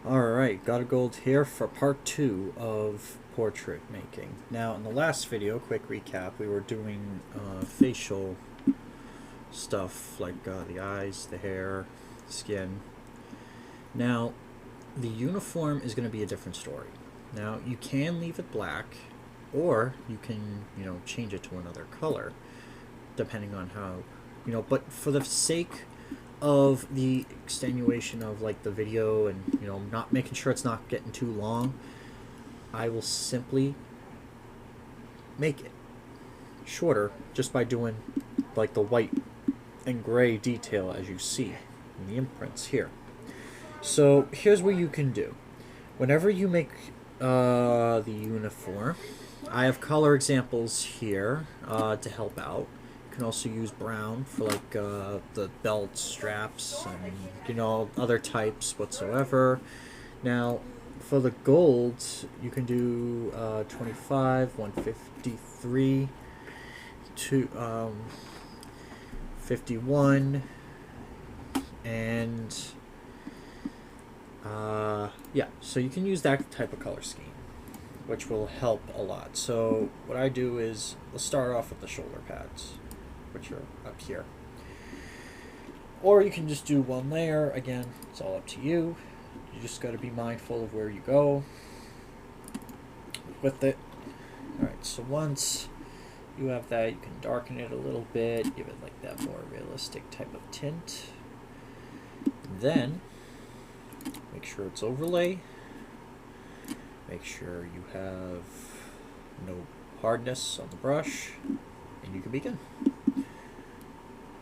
Alright, got a gold here for part 2 of portrait making. Now, in the last video, quick recap, we were doing facial stuff like the eyes, the hair, skin. Now, the uniform is going to be a different story. Now, you can leave it black, or you can, change it to another color, depending on how, but for the sake of the extenuation of like the video and not making sure it's not getting too long, I will simply make it shorter just by doing like the white and gray detail as you see in the imprints here. So here's what you can do whenever you make the uniform. I have color examples here to help out. You can also use brown for like the belt straps and other types whatsoever. Now for the gold you can do 25, 153 to 51 and yeah, so you can use that type of color scheme, which will help a lot. So what I do is let's start off with the shoulder pads, which are up here. Or you can just do one layer. Again, it's all up to you. You just got to be mindful of where you go with it. Alright, so once you have that, you can darken it a little bit, give it like that more realistic type of tint. Then make sure it's overlay. Make sure you have no hardness on the brush, and you can begin.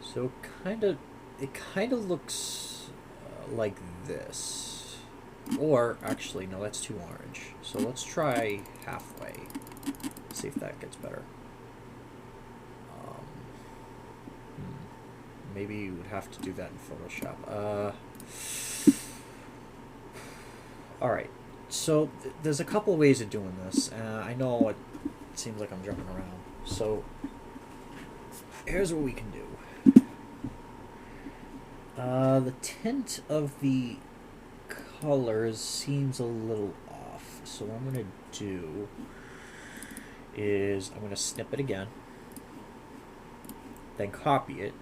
So it kind of looks like this, or actually no, that's too orange. So let's try halfway. See if that gets better. Maybe you would have to do that in Photoshop. All right. So there's a couple ways of doing this. I know it seems like I'm jumping around. So here's what we can do. The tint of the colors seems a little off. So what I'm going to do is I'm going to snip it again, then copy it.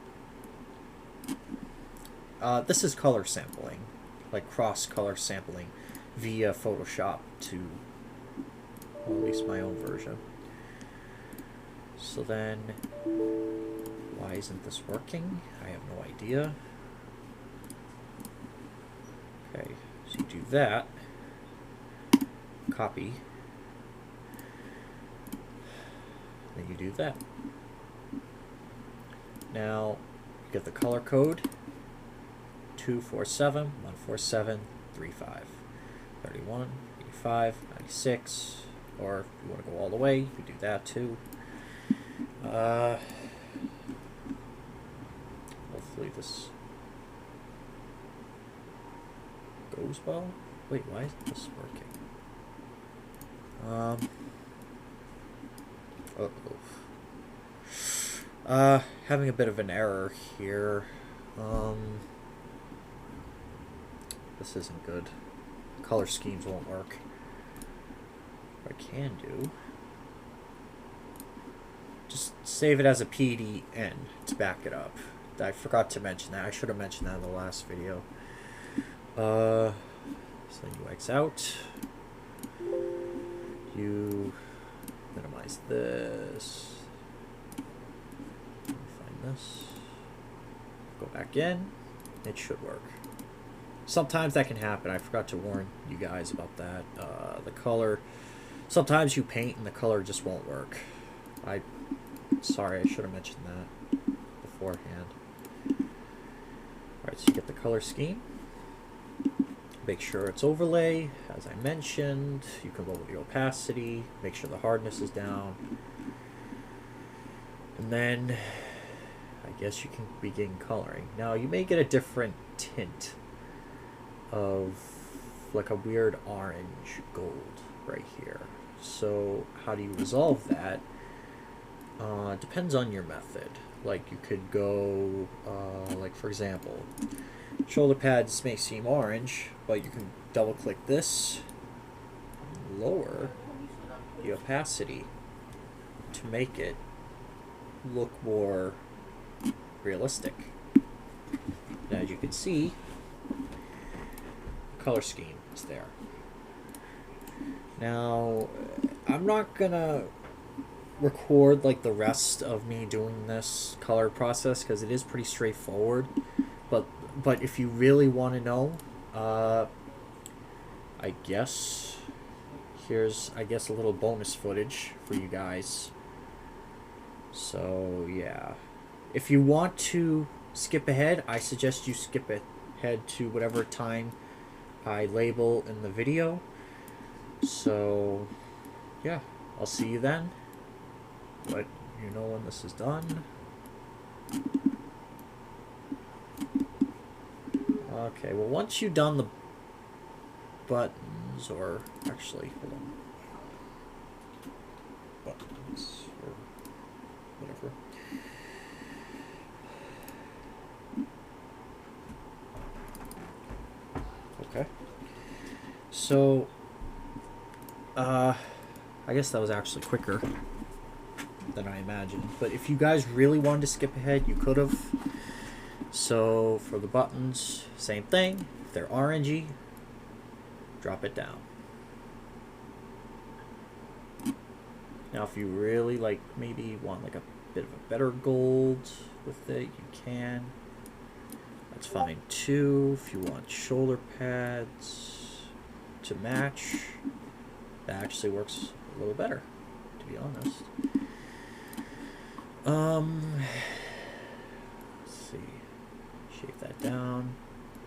This is color sampling, like cross color sampling via Photoshop to, well, at least my own version. So then, why isn't this working? I have no idea. Okay, so you do that, copy, then you do that. Now, you get the color code 247 147 35 31 85 96, or if you want to go all the way, you can do that too. Hopefully this goes well. Wait, why isn't this working? Having a bit of an error here. This isn't good. Color schemes won't work. What I can do, just save it as a PDN to back it up. I forgot to mention that. I should have mentioned that in the last video. So then you X out. You minimize this. Find this. Go back in. It should work. Sometimes that can happen. I forgot to warn you guys about that. The color. Sometimes you paint and the color just won't work. Sorry, I should have mentioned that beforehand. Alright, so you get the color scheme. Make sure it's overlay, as I mentioned. You can lower the opacity. Make sure the hardness is down. And then, I guess you can begin coloring. Now, you may get a different tint of like a weird orange gold right here. So how do you resolve that? Depends on your method. Like you could go, like for example, Shoulder pads may seem orange, but you can double click this, lower the opacity to make it look more realistic. And as you can see, the color scheme is there. Now, I'm not gonna record like the rest of me doing this color process because it is pretty straightforward. But if you really want to know, I guess here's a little bonus footage for you guys. So yeah, if you want to skip ahead, I suggest you skip ahead to whatever time I label in the video. So yeah, I'll see you then. Let you know when this is done. Okay, well, once you've done the buttons, or actually, hold on. Buttons, or whatever. Okay. So, I guess that was actually quicker than I imagined. But if you guys really wanted to skip ahead, you could have. So for the buttons, same thing. If they're orangey, drop it down. Now if you really like, maybe want like a bit of a better gold with it, you can. That's fine too. If you want shoulder pads to match, that actually works a little better, to be honest. Let's see. Shake that down.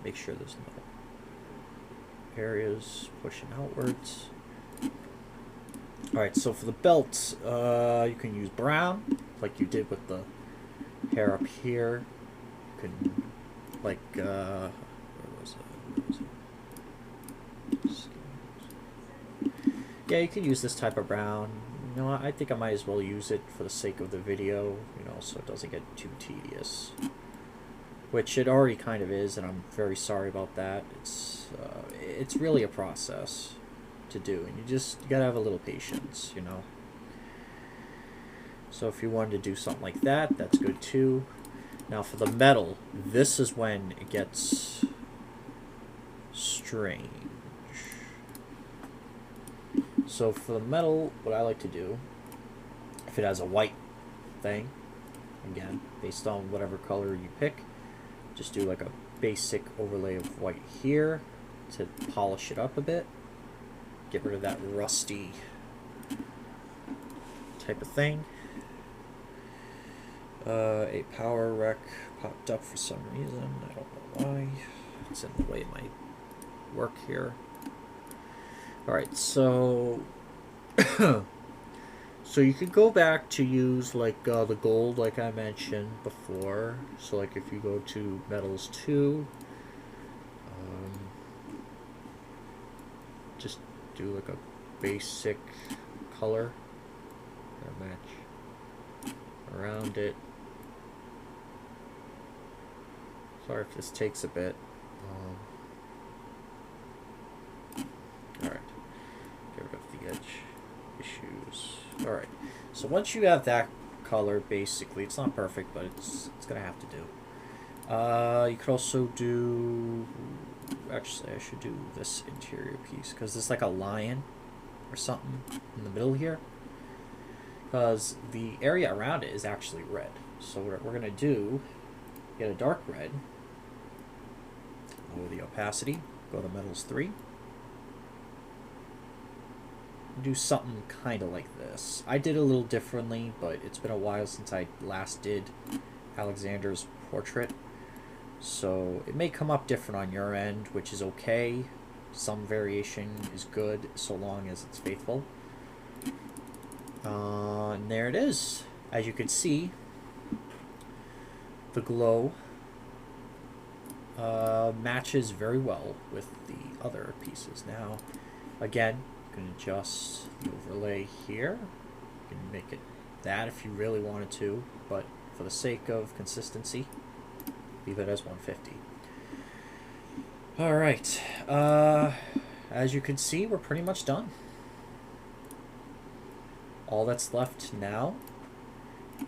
Make sure there's no areas pushing outwards. Alright, so for the belt, you can use brown, like you did with the hair up here. You can, like, where was it? Yeah, you can use this type of brown. You know, I think I might as well use it for the sake of the video, you know, so it doesn't get too tedious. Which it already kind of is, and I'm very sorry about that. It's really a process to do, and you gotta have a little patience, you know. So if you wanted to do something like that, that's good too. Now for the metal, this is when it gets strange. So for the metal, what I like to do, if it has a white thing, again, based on whatever color you pick, just do like a basic overlay of white here to polish it up a bit. Get rid of that rusty type of thing. A power rec popped up for some reason. I don't know why. It's in the way of my work here. Alright, so so you could go back to use like the gold like I mentioned before. So like if you go to metals 2, just do like a basic color or match around it. Sorry if this takes a bit. Alright, get rid of the edge issues. Alright, so once you have that color, basically, it's not perfect, but it's gonna have to do. You could also do, actually I should do this interior piece, because there's like a lion or something in the middle here, because the area around it is actually red. So what we're gonna do, get a dark red, lower the opacity, go to metals 3, do something kind of like this. I did it a little differently, but it's been a while since I last did Alexander's portrait, so it may come up different on your end, which is okay. Some variation is good so long as it's faithful. And there it is. As you can see, the glow matches very well with the other pieces. Now again, you can adjust the overlay here. You can make it that if you really wanted to, but for the sake of consistency, leave it as 150. All right. As you can see, we're pretty much done. All that's left now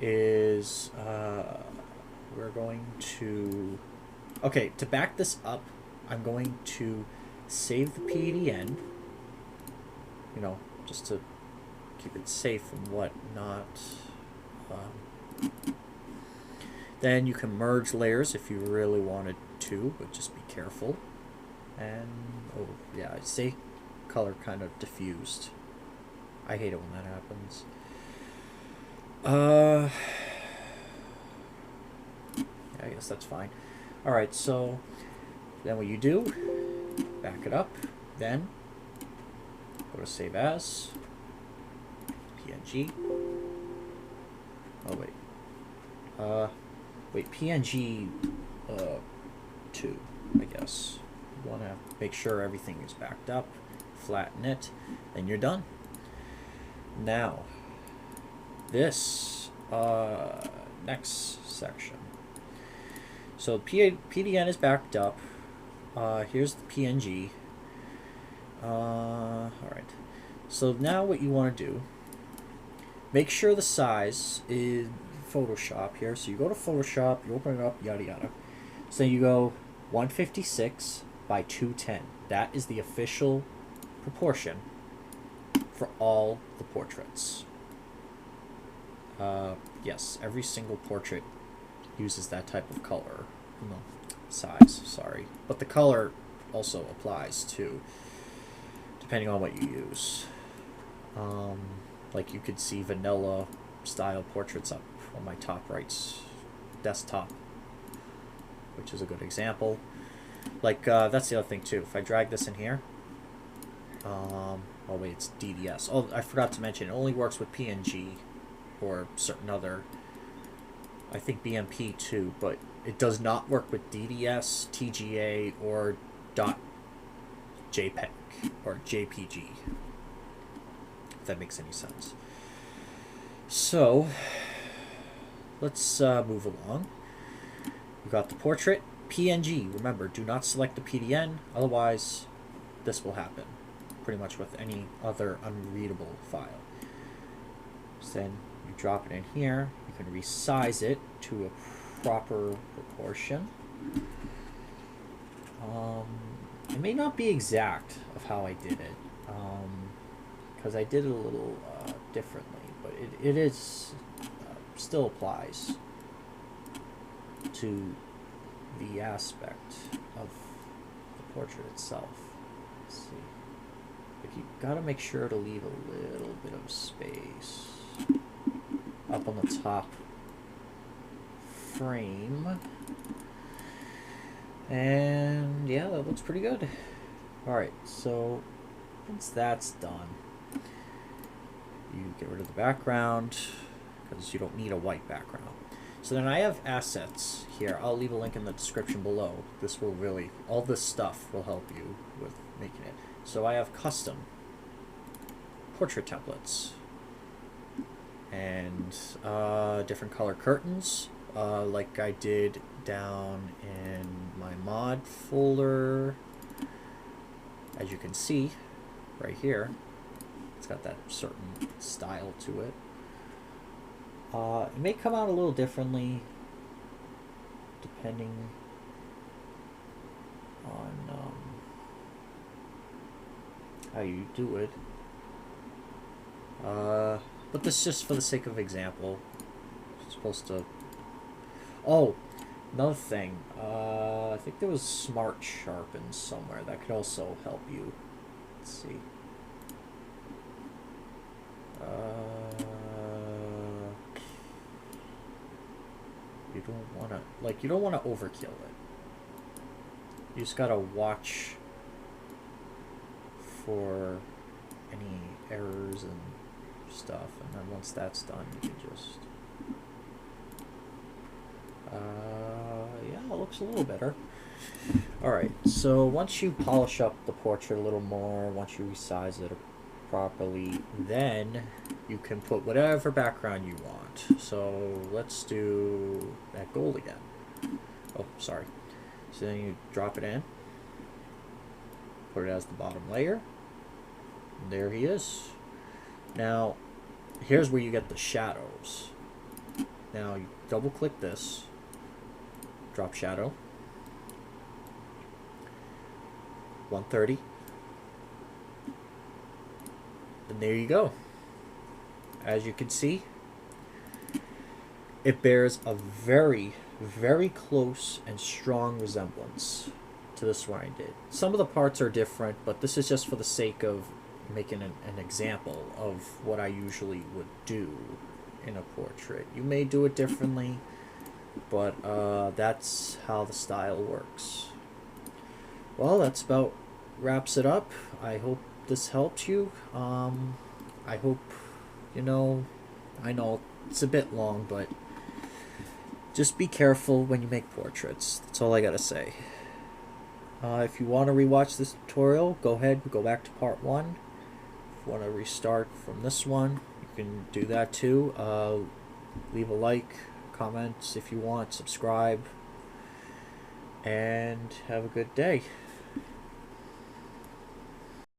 is we're going to... Okay, to back this up, I'm going to save the PDN, you know, just to keep it safe and whatnot. Then you can merge layers if you really wanted to, but just be careful. And, oh, yeah, I say color kind of diffused. I hate it when that happens. Yeah, I guess that's fine. Alright, so then what you do, back it up, then go to Save As, PNG. Oh, wait, PNG 2, I guess. You want to make sure everything is backed up, flatten it, and you're done. Now, this next section. So PDN is backed up. Here's the PNG. Alright. So now what you want to do, make sure the size is Photoshop here. So you go to Photoshop, you open it up, yada yada. So you go 156 by 210. That is the official proportion for all the portraits. Yes, every single portrait uses that type of color. No, size, sorry. But the color also applies too, depending on what you use. Like you could see vanilla style portraits up on my top right's desktop, which is a good example. Like, that's the other thing too. If I drag this in here, oh wait, it's DDS. Oh, I forgot to mention, it only works with PNG or certain other, I think BMP too, but it does not work with DDS, TGA, or .jpeg or JPG, if that makes any sense. So, let's move along. We've got the portrait. PNG, remember, do not select the PDN, otherwise this will happen pretty much with any other unreadable file. So then you drop it in here, you can resize it to a proper proportion. It may not be exact of how I did it, because I did it a little differently, but it is still applies to the aspect of the portrait itself. Let's see. But you gotta make sure to leave a little bit of space up on the top frame. And yeah, that looks pretty good. Alright, so once that's done, you get rid of the background because you don't need a white background. So then I have assets here. I'll leave a link in the description below. This will really, all this stuff will help you with making it. So I have custom portrait templates and different color curtains, like I did down in my mod folder. As you can see right here, it's got that certain style to it. It may come out a little differently depending on how you do it. But this is just for the sake of example. It's supposed to... Oh, another thing. I think there was Smart Sharpen somewhere. That could also help you. Let's see. You don't want to, like, you don't want to overkill it. You just gotta watch for any errors and stuff, and then once that's done, you can just yeah, it looks a little better. Alright, so once you polish up the portrait a little more, once you resize it properly, then you can put whatever background you want. So let's do that gold again. Oh, sorry. So then you drop it in, Put it as the bottom layer. And there he is. Now, here's where you get the shadows. Now, you double click this. Drop shadow. 130. And there you go. As you can see, it bears a very, very close and strong resemblance to this one I did. Some of the parts are different, but this is just for the sake of making an example of what I usually would do in a portrait. You may do it differently, but that's how the style works. Well, that's about wraps it up. I hope this helped you. I hope, I know it's a bit long, but just be careful when you make portraits. That's all I gotta say. If you want to rewatch this tutorial, go ahead, go back to part 1. If you want to restart from this one, you can do that too. Leave a like, comment if you want, subscribe, and have a good day.